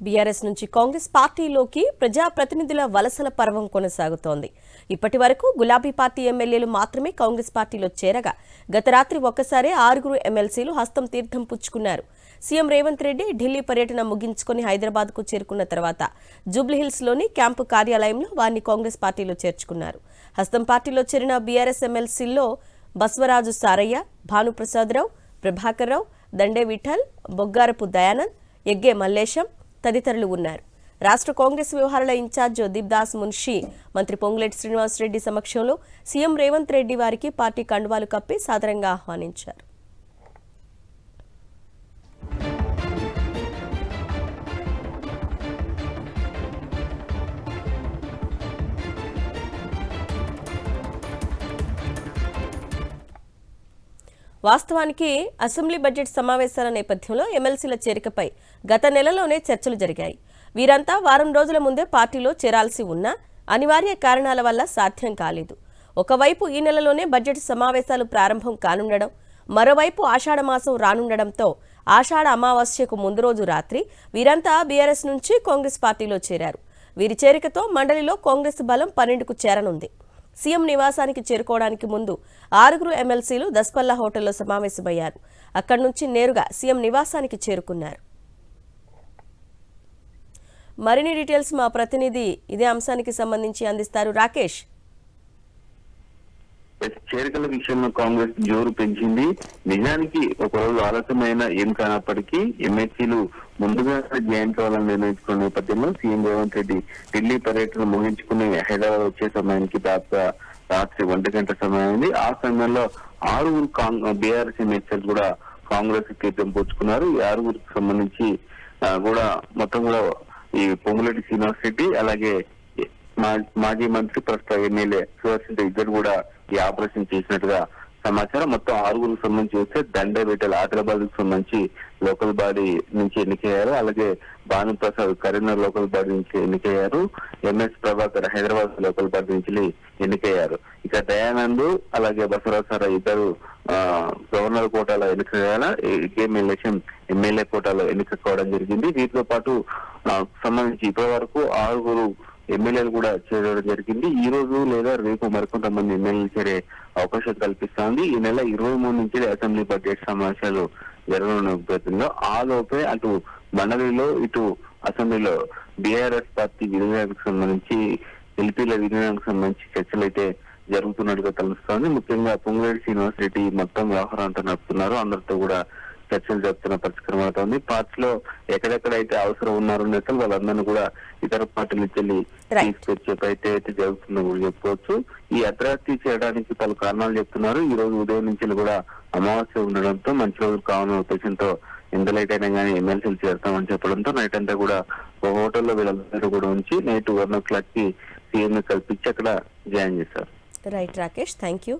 BRS నుంచి కాంగ్రెస్ పార్టీలోకి ప్రజాప్రతినిధుల వలసల పర్వం కొనసాగుతోంది. ఇప్పటి వరకు గులాబీ పార్టీ ఎమ్మెల్యేలు మాత్రమే కాంగ్రెస్ పార్టీలో చేరగా గత రాత్రి ఒక్కసారే 6 ఎమ్మెల్సీలు హస్తం తీర్థం పుచ్చుకున్నారు. సీఎం రేవంత్ రెడ్డి ఢిల్లీ పర్యటన ముగించుకుని హైదరాబాద్కు చేరుకున్న తర్వాత జూబ్లీహిల్స్లోని క్యాంపు కార్యాలయంలో వారిని కాంగ్రెస్ పార్టీలో చేర్చుకున్నారు. హస్తం పార్టీలో చేరిన బీఆర్ఎస్ ఎమ్మెల్సీల్లో బస్వరాజు సారయ్య, భానుప్రసాదరావు, ప్రభాకర్రావు, దండే విఠల్, బొగ్గారపు దయానంద్, ఎగ్గే మల్లేశం తదితరులు ఉన్నారు. రాష్ట్ర కాంగ్రెస్ వ్యవహారాల ఇన్ఛార్జ్ దీప్దాస్ మున్షి మంత్రి పొంగులేటి శ్రీనివాసరెడ్డి సమక్షంలో సీఎం రేవంత్ రెడ్డి వారికి పార్టీ కండువాలు కప్పి సాదరంగా ఆహ్వానించారు. వాస్తవానికి అసెంబ్లీ బడ్జెట్ సమావేశాల నేపథ్యంలో ఎమ్మెల్సీల చేరికపై గత నెలలోనే చర్చలు జరిగాయి. వీరంతా వారం రోజుల ముందే పార్టీలో చేరాల్సి ఉన్నా అనివార్య కారణాల వల్ల సాధ్యం కాలేదు. ఒకవైపు ఈ నెలలోనే బడ్జెట్ సమావేశాలు ప్రారంభం కానుండడం, మరోవైపు ఆషాఢ మాసం రానుండడంతో ఆషాఢ అమావాస్యకు ముందు రోజు రాత్రి వీరంతా బీఆర్ఎస్ నుంచి కాంగ్రెస్ పార్టీలో చేరారు. వీరి చేరికతో మండలిలో కాంగ్రెస్ బలం 12కు చేరనుంది. సీఎం నివాసానికి చేరుకోవడానికి ముందు 6 ఎమ్మెల్సీలు దస్పల్లా హోటల్లో సమావేశమయ్యారు. అక్కడి నుంచి నేరుగా సీఎం నివాసానికి చేరుకున్నారు. మరిన్ని డీటెయిల్స్ మా ప్రతినిధి ఇదే అంశానికి సంబంధించి అందిస్తారు రాకేష్. చేరికల విషయంలో కాంగ్రెస్ జోరు పెంచింది. నిజానికి ఒకరోజు ఆలస్యమైన ఏం కానప్పటికీ ఎమ్మెల్సీలు ముందుగా జాయిన్ కావాలని నిర్ణయించుకున్న నేపథ్యంలో సీఎం రేవంత్ రెడ్డి ఢిల్లీ పర్యటన ముగించుకుని హైదరాబాద్ వచ్చే సమయానికి దాదాపు రాత్రి 1 గంట సమయం అయింది. ఆ సమయంలో 6 బీఆర్ఎస్ ఎమ్మెల్సీలు కూడా కాంగ్రెస్ తీర్థం పుచ్చుకున్నారు. ఈ 6కి సంబంధించి కూడా మొత్తం కూడా ఈ పొంగులేటి శ్రీనివాసరెడ్డి అలాగే మాజీ మంత్రి ప్రస్తుత ఎమ్మెల్యే సుదర్శన్ ఇద్దరు కూడా ఈ ఆపరేషన్ చేసినట్టుగా సమాచారం. మొత్తం 6కు సంబంధించి వస్తే దండే విఠల్ ఆదిలాబాద్ కు సంబంధించి లోకల్ బాడీ నుంచి ఎన్నికయ్యారు. అలాగే భానుప్రసాద్ కరీంనగర్ లోకల్ బాడీ నుంచి ఎన్నికయ్యారు. MS Prabhakar Hyderabad local body నుంచి ఎన్నికయ్యారు. ఇక దయానంద్ అలాగే బసవరాజు ఇద్దరు గవర్నర్ కోటాలో ఎన్నికయ్యారా, ఎమ్మెల్యే కోటాలో ఎన్నిక కావడం జరిగింది. వీటితో పాటు సంబంధించి ఇప్పటి వరకు 6 ఎమ్మెల్యేలు కూడా చేరడం జరిగింది. ఈ రోజు లేదా రేపు మరికొంతమంది ఎమ్మెల్యేలు చేరే అవకాశం కల్పిస్తోంది. ఈ నెల 23 నుంచి అసెంబ్లీ బడ్జెట్ సమావేశాలు జరగనున్న నేపథ్యంలో ఆ లోపే అటు మండలిలో ఇటు అసెంబ్లీలో బీఆర్ఎస్ పార్టీ విలీనానికి సంబంధించి ఎల్పీల విలీనానికి సంబంధించి చర్చలు అయితే జరుగుతున్నట్టుగా తెలుస్తోంది. ముఖ్యంగా పొంగులేటి శ్రీనివాసరెడ్డి మొత్తం వ్యవహారం అంతా నడుపుతున్నారు. అందరితో కూడా చర్చలు జరుపుతున్న పరిష్కారం అవుతోంది. పార్టీలో ఎక్కడెక్కడైతే అవసరం ఉన్నారో నేతలు వాళ్ళందరినీ కూడా ఇతర పార్టీల నుంచి తీసుకొచ్చే ప్రయత్నం అయితే జరుగుతుందని కూడా చెప్పుకోవచ్చు. ఈ అర్ధరాత్రి చేయడానికి పలు కారణాలు చెప్తున్నారు. ఈ రోజు ఉదయం నుంచి కూడా అమావాస్య ఉండడంతో మంచి రోజులు కావాలనే ఉద్దేశంతో ఎంత లేట్ అయినా కానీ ఎమ్మెల్సీలు చేరుతామని చెప్పడంతో నైట్ అంతా కూడా ఒక హోటల్లో వీళ్ళందరూ కూడా ఉంచి నైట్ 1 o'clock కి సీఎం కల్పించి అక్కడ జాయిన్ చేశారు. Right Rakesh, thank you.